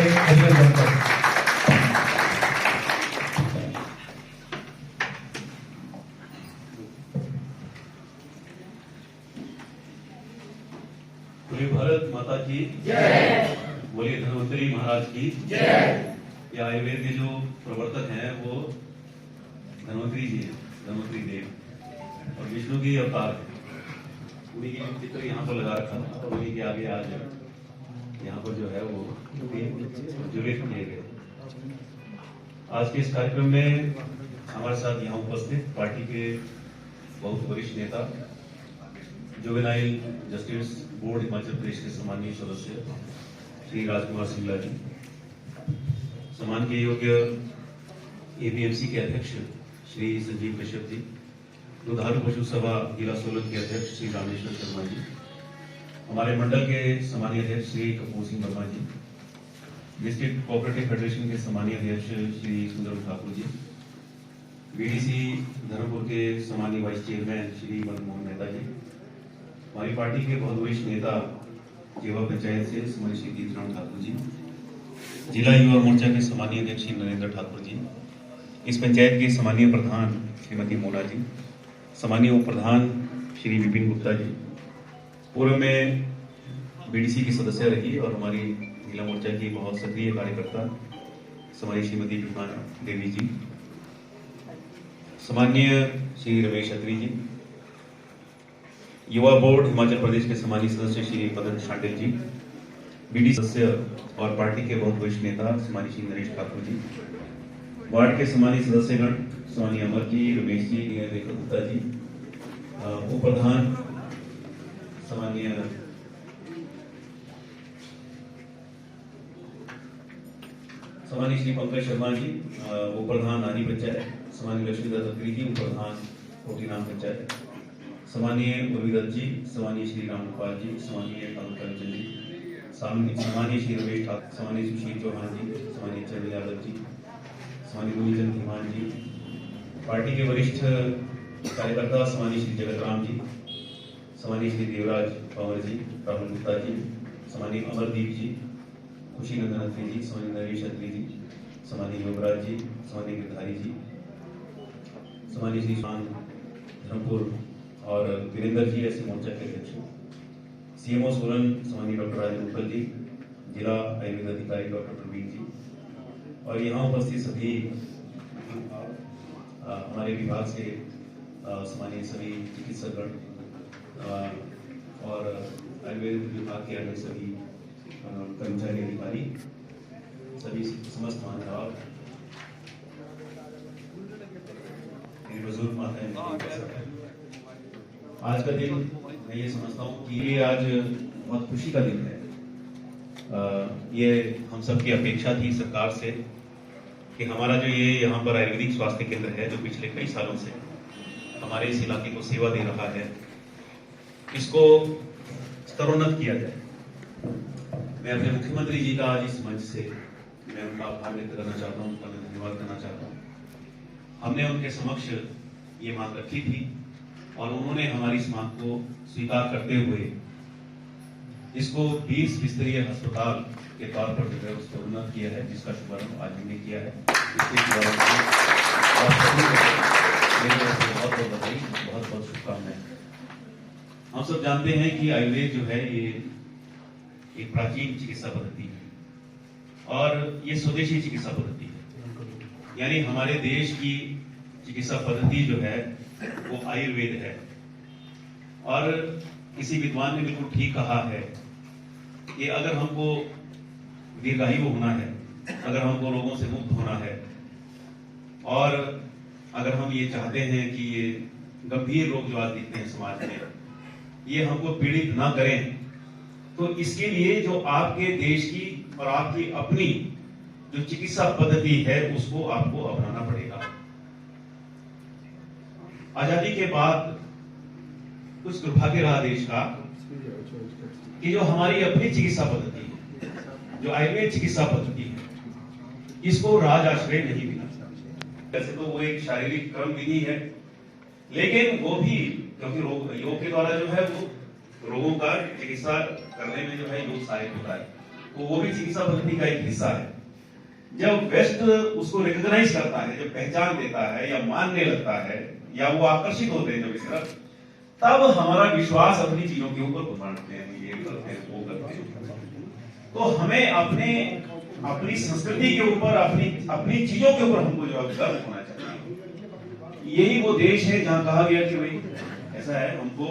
एक अभिनंदन करें। बोलिए भारत माता की जय। बोलिए धन्वंतरी महाराज की जय। ये आयुर्वेद के जो प्रवर्तक हैं वो धन्वंतरी जी हैं, धन्वंतरी देव, और विष्णु की अवतार है। उन्हीं की चित्र यहाँ पर लगा रखा था और उन्हीं के आगे आज यहाँ पर जो है वो जुलित किए गए। आज के इस कार्यक्रम में हमारे साथ यहाँ उपस्थित पार्टी के बहुत वरिष्ठ नेता, juvenile justice board Himachal Pradesh के सम्मानीय सदस्य श्री राजकुमार सिंगला जी, सम्मान के योग्य एपीएमसी के अध्यक्ष श्री संजीव कश्यप जी, दुधारू पशु सभा जिला सोलन के अध्यक्ष श्री रामेश्वर शर्मा जी, हमारे मंडल के सम्मानीय अध्यक्ष श्री कपूर सिंह वर्मा जी, डिस्ट्रिक्ट कोऑपरेटिव फेडरेशन के सम्मानीय अध्यक्ष श्री सुंदर ठाकुर जी, बीडीसी धर्मपुर के सम्मानीय वाइस चेयरमैन श्री मदन मोहन मेहता जी, हमारी पार्टी के बहुत वरिष्ठ नेता जेवा पंचायत से सम्मानित श्री तीर्थराम ठाकुर जी, जिला युवा मोर्चा के सम्मानीय अध्यक्ष श्री नरेंद्र ठाकुर जी, इस पंचायत के सम्मानीय प्रधान श्रीमती मोना जी, सम्मानीय उप प्रधान श्री विपिन गुप्ता जी, पूर्व में बीडीसी की सदस्य रही और हमारी जिला मोर्चा की बहुत सक्रिय कार्यकर्ता सम्मानित श्रीमती भीमा देवी जी, सम्मानीय श्री रमेश अत्री जी, युवा बोर्ड हिमाचल प्रदेश के सम्मानीय सदस्य श्री मदन शांडिल जी, बीडी सदस्य और पार्टी के बहुत वरिष्ठ नेता सम्मानीय श्री नरेश ठाकुर जी, वार्ड के सम्मानीय सदस्यगण सम्मानीय अमर जी, रमेश जी, रेखा गुप्ता जी, उप प्रधान सम्मानीय श्री पंकज शर्मा जी, उप प्रधान नानी पंचायत, सम्मानीय लक्ष्मीदत्त अत्री जी, उप प्रधान कोटीनाम पंचायत, सम्मानीय उर्विदत्त जी, सम्मानीय श्री रामपाल जी, सम्मानीय कांचन जी, सम्मानीय श्री रमेश ठाकुर, सम्मानीय सुशील चौहान जी, सम्मानीय चरण यादव जी, सम्मानीय गुरुचंद धीमान जी, पार्टी के वरिष्ठ कार्यकर्ता सम्मानीय श्री जगत राम जी, सम्मानीय श्री देवराज पवार जी, राहुल गुप्ता जी, सम्मानीय अमरदीप जी, खुशी नंदन अत्री जी, सम्मानीय नरेश अत्री जी, सम्मानीय योगराज जी, सम्मानीय गिरधारी जी, सम्मानीय श्री धर्मपुर और वीरेंद्र जी ऐसे मोर्चा के अध्यक्ष, सीएमओ सोलन सम्मानीय डॉक्टर राजेंद्र उपल जी, जिला आयुर्वेद अधिकारी डॉक्टर प्रवीण जी, और यहाँ उपस्थित सभी हमारे विभाग से सम्मानीय सभी चिकित्सकगण और आयुर्वेद विभाग के अन्य सभी कर्मचारी अधिकारी, सभी समस्त महानुभाव, मेरी बुजुर्ग माताएं, आज का दिन मैं ये समझता हूँ कि ये आज बहुत खुशी का दिन है। ये हम सब की अपेक्षा थी सरकार से कि हमारा जो ये यहाँ पर आयुर्वेदिक स्वास्थ्य केंद्र है जो पिछले कई सालों से हमारे इस इलाके को सेवा दे रहा है, इसको स्तरोन्नत किया जाए। मैं अपने मुख्यमंत्री जी का आज इस मंच से मैं उनका आभार व्यक्त करना चाहता हूँ, उनका मैं धन्यवाद करना चाहता हूँ। हमने उनके समक्ष ये मांग रखी थी और उन्होंने हमारी इस मांग को स्वीकार करते हुए इसको 20 बिस्तरीय अस्पताल के तौर पर जो है उसको उन्नत किया है, जिसका शुभारंभ आज हमने किया है। बहुत बहुत बधाई, बहुत बहुत शुभकामनाएं। हम सब जानते हैं कि आयुर्वेद जो है ये एक प्राचीन चिकित्सा पद्धति है और ये स्वदेशी चिकित्सा पद्धति है, यानी हमारे देश की चिकित्सा पद्धति जो है वो आयुर्वेद है। और किसी विद्वान ने बिल्कुल ठीक कहा है कि अगर हमको दीर्घायु होना है, अगर हमको रोगों से मुक्त होना है और अगर हम ये चाहते हैं कि ये गंभीर रोग जो आज दिखते हैं समाज में ये हमको पीड़ित ना करें, तो इसके लिए जो आपके देश की और आपकी अपनी जो चिकित्सा पद्धति है उसको आपको अपनाना पड़ेगा। आजादी के बाद कुछ दुर्भाग्य रहा देश का कि जो हमारी अपनी चिकित्सा पद्धति है, जो आयुर्वेद चिकित्सा पद्धति है, इसको राज आश्रय नहीं मिला। वैसे तो वो एक शारीरिक क्रम विधि है, लेकिन वो भी क्योंकि योग के द्वारा जो है वो रोगों का चिकित्सा करने में जो है योग सहायक होता है, तो वो भी चिकित्सा पद्धति का एक हिस्सा है। जब वेस्ट उसको रिकॉग्नाइज करता है, जब पहचान देता है या मानने लगता है या वो आकर्षित होते हैं जब इस तरफ, तब हमारा विश्वास अपनी चीजों के ऊपर बढ़ते हैं, ये करते हैं, वो करते हैं। तो हमें अपनी संस्कृति के ऊपर, अपनी चीजों के ऊपर हमको जो है गर्व होना चाहिए। यही वो देश है जहां कहा गया कि भाई ऐसा है, हमको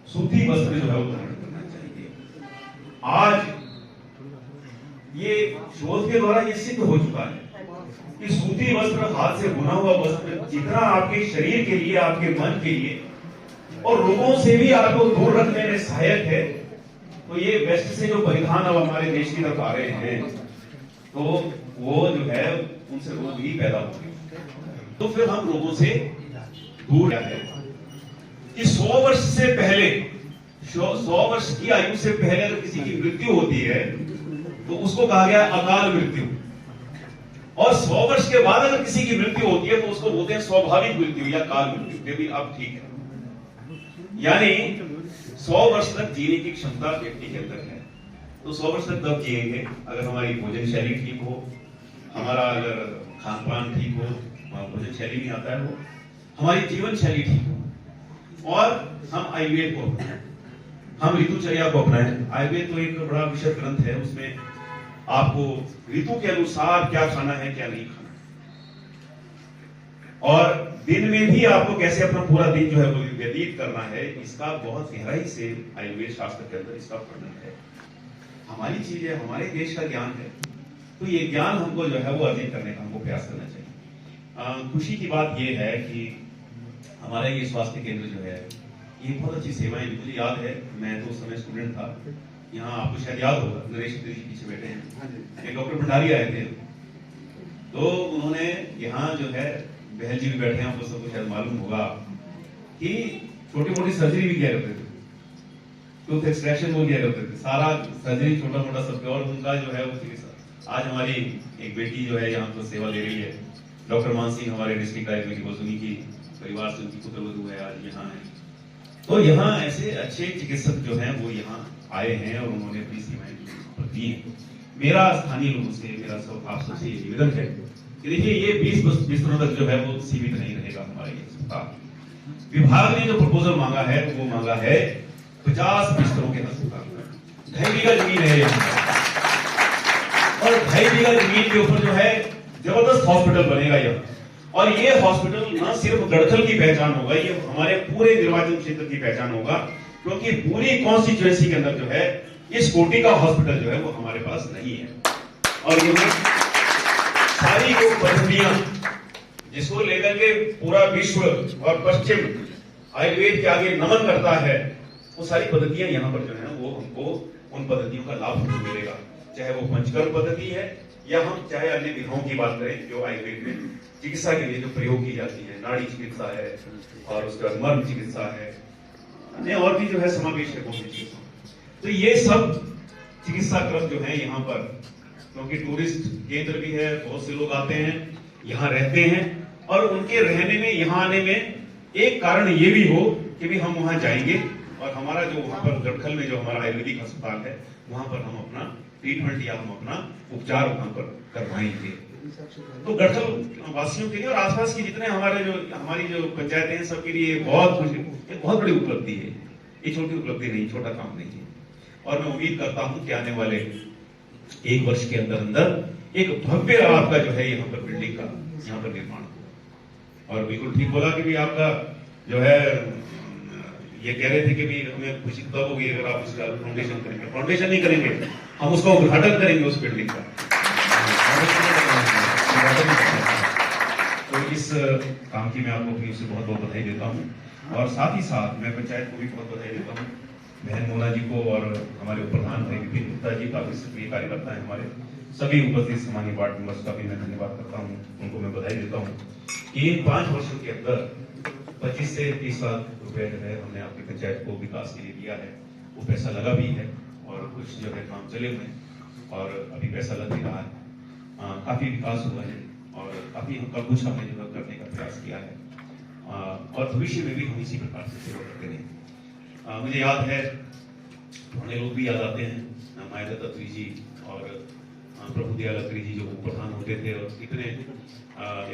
सूती वस्त्र जो है वो धारण करना चाहिए। आज ये शोध के द्वारा ये सिद्ध हो चुका है कि सूती वस्त्र, हाथ से बुना हुआ वस्त्र जितना आपके शरीर के लिए, आपके मन के लिए और रोगों से भी आपको दूर रखने में सहायक है, तो ये वेस्ट से जो परिधान अब हमारे देश की तरफ आ रहे हैं, तो वो जो है उनसे रोग ही पैदा होंगे। तो फिर हम रोगों से दूर है कि 100 वर्ष से पहले, 100 वर्ष की आयु से पहले अगर किसी की मृत्यु होती है तो उसको कहा गया अकाल मृत्यु, और 100 वर्ष के बाद अगर किसी की मृत्यु होती है तो उसको बोलते हैं स्वाभाविक मृत्यु या काल मृत्यु। ये भी अब ठीक है, यानी 100 वर्ष तक जीने की क्षमता व्यक्ति के अंदर है। तो 100 वर्ष तक तब जिएंगे अगर हमारी भोजन शैली ठीक हो, हमारा अगर खान पान ठीक हो, भोजन शैली नहीं आता है वो, हमारी जीवन शैली ठीक हो, और हम आयुर्वेद को अपनाएं, हम ऋतुचर्या को अपनाएं। आयुर्वेद तो एक बड़ा विशद ग्रंथ है, उसमें आपको ऋतु के अनुसार क्या खाना है, क्या नहीं खाना, और दिन में भी आपको कैसे अपना पूरा दिन जो है वो व्यतीत करना है, इसका बहुत गहराई से आयुर्वेद शास्त्र के अंदर इसका वर्णन है। हमारी चीज है, हमारे देश का ज्ञान है, तो ये ज्ञान हमको जो है वो अर्जित करने का हमको प्रयास करना चाहिए। खुशी की बात ये है कि हमारा ये स्वास्थ्य केंद्र जो है ये बहुत अच्छी सेवाएं, मुझे याद है, मैं तो उस समय स्टूडेंट था, यहाँ आपको शायद याद होगा, नरेश जी पीछे बैठे हैं, एक डॉक्टर भंडारी आए थे, तो उन्होंने यहाँ जो है, बहल जी भी बैठे हैं, आपको सबको शायद मालूम होगा कि छोटी मोटी सर्जरी भी किया करते थे, टूथ एक्सट्रैक्शन वो किया करते थे, सारा सर्जरी छोटा मोटा सब, और उनका जो है वो चिकित्सा। आज हमारी एक बेटी जो है यहाँ पर सेवा ले रही है, डॉक्टर मानसी, हमारे डिस्ट्रिक्ट डायरेक्टर उन्हीं की परिवार से उनकी पुत्रवधू है, आज यहाँ है। तो यहाँ ऐसे अच्छे चिकित्सक जो हैं वो यहाँ आए हैं और उन्होंने अपनी सेवाएं दी हैं। मेरा स्थानीय लोगों से, मेरा सब आप सबसे ये निवेदन है कि देखिए ये 20 बिस्तरों तक जो है वो सीमित नहीं रहेगा हमारे अस्पताल। विभाग ने जो प्रपोजल मांगा है वो मांगा है 50 बिस्तरों के अस्पताल। 2.5 बीघा जमीन है और 2.5 बीघा जमीन के ऊपर जो है जबरदस्त हॉस्पिटल बनेगा यहाँ, और ये हॉस्पिटल न सिर्फ गढ़खल की पहचान होगा, ये हमारे पूरे निर्वाचन क्षेत्र की पहचान होगा, क्योंकि पूरी कॉन्स्टिट्यूएंसी के अंदर जो है इस कोटि का हॉस्पिटल जो है वो हमारे पास नहीं है। और ये सारी जो पद्धतियां जिसको लेकर के पूरा विश्व और पश्चिम आयुर्वेद के आगे नमन करता है, वो सारी पद्धतियां यहाँ पर जो है वो हमको उन पद्धतियों का लाभ हमको मिलेगा, चाहे वो पंचकर्म पद्धति है या हम चाहे अन्य विधाओं की बात करें जो आयुर्वेद में चिकित्सा के लिए जो प्रयोग की जाती है, नाड़ी चिकित्सा है और उसका मर्म चिकित्सा है, अन्य और भी जो है समावेश है बहुत सी चिकित्सा। तो ये सब चिकित्सा क्रम जो है यहाँ पर, क्योंकि टूरिस्ट केंद्र भी है, बहुत से लोग आते हैं, यहाँ रहते हैं, और उनके रहने में, यहाँ आने में एक कारण ये भी हो कि भी हम वहाँ जाएंगे और हमारा जो वहाँ पर गढ़खल में जो हमारा आयुर्वेदिक अस्पताल है वहाँ पर हम अपना ट्रीटमेंट या हम अपना उपचार वहाँ पर करवाएंगे। तो गढ़खल वासियों के लिए और आसपास की जितने हमारी जो पंचायतें हैं सबके लिए बहुत बड़ी उपलब्धि है। ये छोटी उपलब्धि नहीं, छोटा काम नहीं है, और मैं उम्मीद करता हूं कि आने वाले 1 वर्ष के अंदर अंदर एक भव्य आपका जो है यहाँ पर बिल्डिंग का यहाँ पर निर्माण होगा। और बिल्कुल ठीक बोला कि भी आपका जो है ये कह रहे थे कि भी हमें खुशी तब होगी अगर आप उसका फाउंडेशन करेंगे। फाउंडेशन नहीं करेंगे, हम उसका उद्घाटन करेंगे उस बिल्डिंग का। तो इस काम की मैं आपको फिर से बहुत बहुत बधाई देता हूँ, और साथ ही साथ मैं पंचायत को भी बहुत बधाई देता हूँ, बहन मोना जी को और हमारे प्रधान भाई विपिन गुप्ता जी, काफी सक्रिय कार्यकर्ता है हमारे, सभी उपस्थित सामान्य वार्ड मेंबर्स का भी मैं धन्यवाद करता हूँ, उनको मैं बधाई देता हूँ कि इन 5 वर्षों के अंदर 25 से 30 लाख रुपए जो है हमने आपकी पंचायत को विकास के लिए दिया है। वो पैसा लगा भी है और कुछ जो है काम चले हुए और अभी पैसा लग भी रहा है। काफी विकास हुआ है और काफी कुछ हमने जो करने का प्रयास किया है और भविष्य में भी हम इसी प्रकार से सेवा करते रहेंगे। मुझे याद है, पुराने लोग भी याद आते हैं, मायादत्त अत्री जी और प्रभु दयाल अत्री जी जो उप प्रधान होते थे, और इतने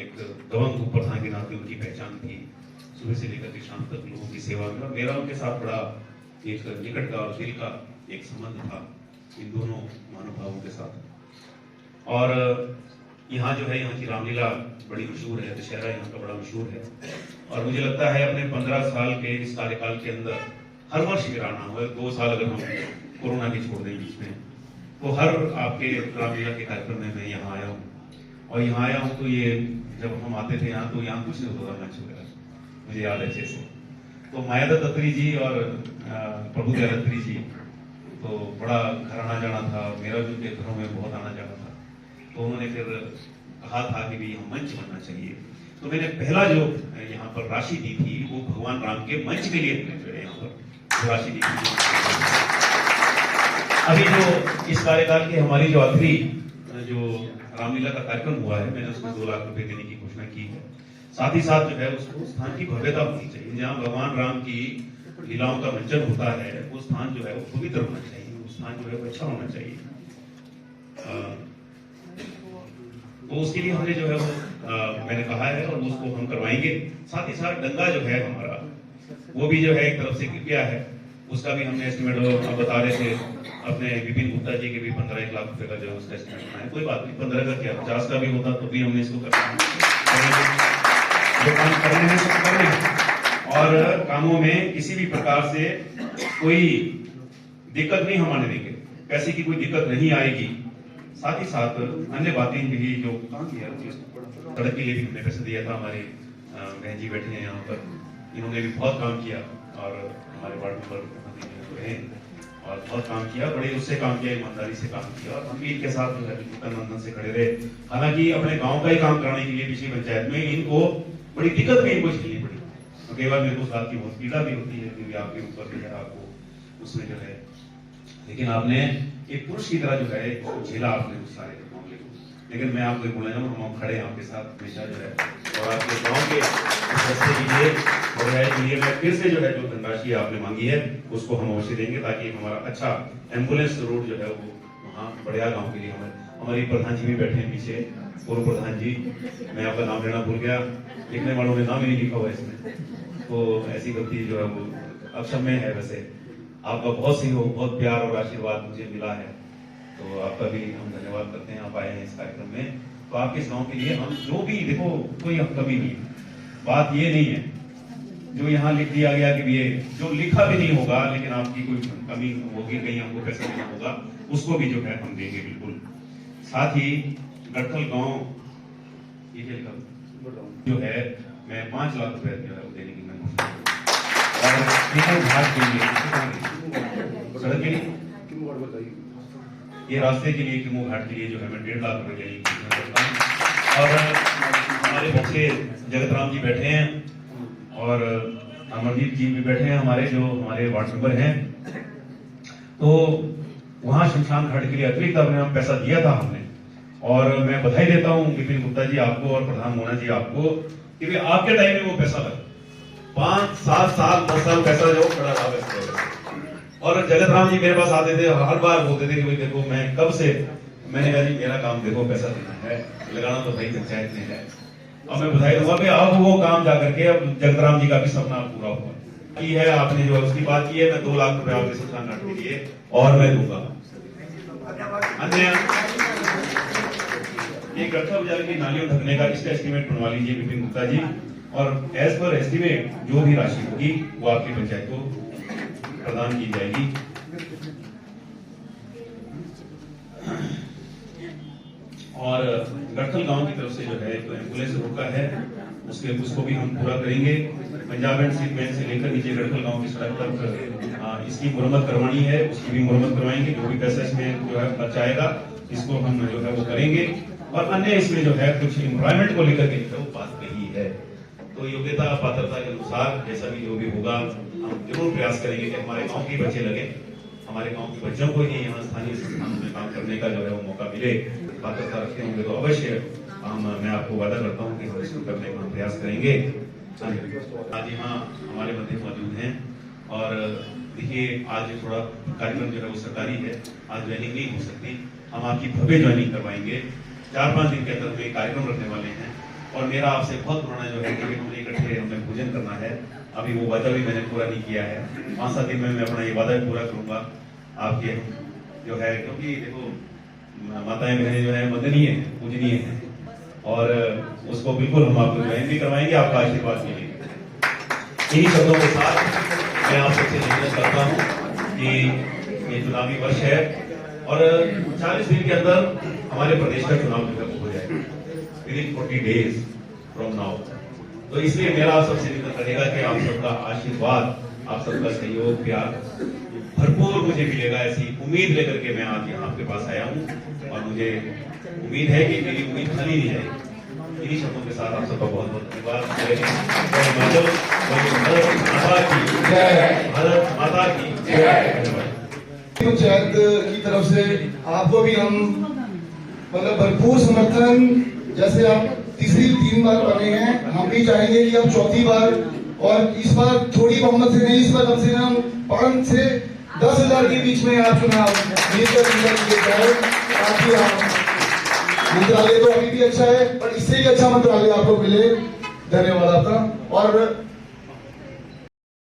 एक दबंग उप प्रधान के नाते उनकी पहचान थी सुबह से लेकर के शाम तक लोगों की सेवा में। और मेरा उनके साथ बड़ा एक निकट का और दिल का एक संबंध था इन दोनों महानुभावों के साथ। और यहाँ जो है, यहाँ की रामलीला बड़ी मशहूर है, दशहरा यहाँ का बड़ा मशहूर है। और मुझे लगता है अपने 15 साल के इस कार्यकाल के अंदर हर वर्ष मेरा आना हुआ है। 2 साल अगर हम कोरोना के छोड़ दें बीच में, तो हर आपके रामलीला के कार्यक्रम में मैं यहाँ आया हूँ। और यहाँ आया हूँ तो ये जब हम आते थे यहाँ, तो यहाँ कुछ नहीं होता था मंच वगैरह, मुझे याद है अच्छे से। तो मायादत्त अत्री जी और प्रभु दयाल अत्री जी तो बड़ा घर आना जाना था, मेरा भी उनके घरों में बहुत आना जाना था। तो उन्होंने फिर कहा था कि भाई हम मंच बनना चाहिए। तो मैंने पहला जो यहाँ पर राशि दी थी वो भगवान राम के मंच के लिए यहाँ पर राशि दी थी। अभी जो इस कार्यकाल की हमारी जो आखिरी जो रामलीला का कार्यक्रम हुआ है, मैंने उसमें 2 लाख रुपए देने की घोषणा की है। साथ ही साथ जो है उसको स्थान की भव्यता होनी चाहिए। जहाँ भगवान राम की लीलाओं का मंचन होता है, वो स्थान जो है वो पवित्र होना चाहिए, वो स्थान जो है वो अच्छा होना चाहिए। तो उसके लिए हमने जो है वो मैंने कहा है और उसको हम करवाएंगे। साथ ही साथ डंगा जो है हमारा, वो भी जो है एक तरफ से गिर गया है, उसका भी हमने एस्टिमेट बता रहे थे अपने विपिन गुप्ता जी के भी 15-1 लाख रुपए का जो है उसका एस्टिमेट बनाया। कोई बात नहीं, 15 का क्या, 50 का भी होता तो भी हमने इसको करना, जो काम कर रहे हैं सब कर रहे हैं। और कामों में किसी भी प्रकार से कोई दिक्कत नहीं हम आने देंगे, पैसे की कोई दिक्कत नहीं आएगी। साथ ही साथ अन्य बातें भी जो काम किया, सड़क के लिए भी हमने पैसे दिया था। हमारे बहन जी बैठे हैं यहाँ पर, इन्होंने भी बहुत काम किया और हमारे वार्ड मेंबर रहे और बहुत काम किया, बड़े उससे काम किया, ईमानदारी से काम किया। और हम भी इनके साथ जो है तन से खड़े रहे। हालांकि अपने गांव का ही काम कराने के लिए पिछली पंचायत में इनको बड़ी दिक्कत भी इनको झेलनी पड़ी। तो कई बार मेरे को उस बात की बहुत पीड़ा भी होती है कि आपके ऊपर भी है, आपको उसमें जो है, लेकिन आपने एक पुरुष की तरह जो है उसको झेला आपने उस सारे मामले को। लेकिन मैं आपको बोलना चाहूँगा, हम खड़े हैं आपके साथ हमेशा जो है। और आपके गाँव के रास्ते के लिए के लिए मैं फिर से जो है जो धनराशि आपने मांगी है उसको हम अवश्य देंगे, ताकि हमारा अच्छा एम्बुलेंस रोड जो है वो वहाँ बड़िया गाँव के लिए हमारी प्रधान जी भी बैठे हैं पीछे, पूर्व प्रधान जी, मैं आपका नाम लेना भूल गया, लिखने वालों ने नाम ही नहीं लिखा हुआ इसमें, तो ऐसी गलती जो है वो अक्षम्य है। वैसे आपका बहुत सहयोग, बहुत प्यार और आशीर्वाद मुझे मिला है, तो आपका भी हम धन्यवाद करते हैं। आप आए हैं इस कार्यक्रम में, तो आपके इस गाँव के लिए हम जो भी, देखो कोई कमी नहीं है, बात ये नहीं है जो यहाँ लिख दिया गया कि ये जो लिखा भी नहीं होगा, लेकिन आपकी कोई कमी होगी, कहीं हमको पैसा देना होगा, उसको भी जो है हम देंगे बिल्कुल। साथ ही गढ़खल गांव ये जो है मैं 5 लाख रुपए जो है देने की मैं और घाट के लिए सड़क के लिए, ये रास्ते के लिए, किमो घाट के लिए जो है मैं 1.5 लाख रुपए देने की। और हमारे बच्चे जगत राम जी बैठे हैं और अमरदीप जी भी बैठे हैं, हमारे जो हमारे वार्ड मेंबर हैं। तो वहां शमशान घाट के लिए अतिरिक्त अपने पैसा दिया था हमने, और मैं बधाई देता हूं विपिन गुप्ता जी आपको और प्रधान मोना जी आपको कि वे आपके टाइम में वो पैसा लगा 5-7 साल 10 साल पैसा जो खड़ा रहा। और जगत राम जी मेरे पास आते थे, हर बार बोलते थे कि भाई देखो मैं कब से, मैंने कहा जी मेरा काम देखो पैसा देना है, लगाना तो भाई पंचायत में है। अब मैं बधाई दूंगा कि अब वो काम जाकर के अब जगतराम जी का भी सपना पूरा हुआ की है। आपने जो उसकी बात की है, मैं 2 लाख रुपए आपके शमशान घाट के लिए और मैं दूंगा। अन्य ये गढ़खल बाजार की नालियों ढकने का इसका एस्टिमेट बनवा लीजिए विपिन गुप्ता जी, और एज पर एस्टिमेट जो भी राशि होगी वो आपकी पंचायत को प्रदान की जाएगी। और गढ़खल गांव की तरफ से जो है तो एम्बुलेंस रोका है, उसको भी हम पूरा करेंगे। पंजाब एंड सिंध बैंक से लेकर नीचे गढ़खल गांव की सड़क तक इसकी मुरम्मत करवानी है, उसकी भी मुरम्मत करवाएंगे। जो भी पैसा इसमें जो है खर्च आएगा इसको हम जो है वो करेंगे। और अन्य इसमें जो है कुछ एम्प्लॉयमेंट को लेकर के वो बात कही है, तो योग्यता पात्रता के अनुसार जैसा भी जो भी होगा हम जरूर प्रयास करेंगे कि हमारे गाँव के बच्चे लगे, हमारे गाँव के बच्चों को ही यहाँ स्थानीय संस्थानों में काम करने का जो है वो मौका मिले। पात्रता रखते होंगे तो अवश्य मैं आपको वादा करता हूँ कि हम इसको करने का प्रयास करेंगे। आज यहाँ हमारे मध्य मौजूद हैं और देखिए आज थोड़ा कार्यक्रम जो है वो सरकारी है, आज ज्वाइनिंग नहीं हो सकती, हम आपकी भव्य ज्वाइनिंग करवाएंगे। 4-5 दिन के अंदर में कार्यक्रम रखने वाले हैं और मेरा आपसे बहुत पुराना जो है कि हमने इकट्ठे हमें भोजन करना है। अभी वो वादा भी मैंने पूरा नहीं किया है, 5-7 दिन में मैं अपना ये वादा भी पूरा करूंगा आपके जो है, क्योंकि देखो माताएं बहनें जो है वंदनीय है, पूजनीय है और उसको बिल्कुल हम आपको ज्वाइन भी करवाएंगे, आपका आशीर्वाद मिलेंगे। इन्हीं शब्दों के साथ मैं आप सबसे निवेदन करता हूँ कि ये चुनावी वर्ष है और 40 दिन के अंदर हमारे प्रदेश का चुनाव जो है हो जाएगा, विदिन 40 डेज फ्रॉम नाउ। तो इसलिए मेरा आप सबसे निवेदन रहेगा कि आप सबका आशीर्वाद, आप सबका सहयोग, प्यार भरपूर मुझे मिलेगा, ऐसी उम्मीद लेकर के मैं आज यहाँ आपके पास आया हूँ और मुझे उम्मीद है कि मेरी उम्मीद खाली नहीं जाएगी। इन्हीं शब्दों के साथ आप सबका बहुत बहुत धन्यवाद। भारत माता की पंचायत की तरफ से आपको भी हम मतलब भरपूर समर्थन, जैसे आप तीसरी 3 बार बने हैं, हम भी चाहेंगे कि आप 4थी बार, और इस बार थोड़ी बहुमत से नहीं, इस बार कम से कम 5 से 10,000 के बीच में आप चुनाव मंत्रालय तो अभी भी अच्छा है, पर इससे भी अच्छा मंत्रालय आपको मिले। धन्यवाद आपका। और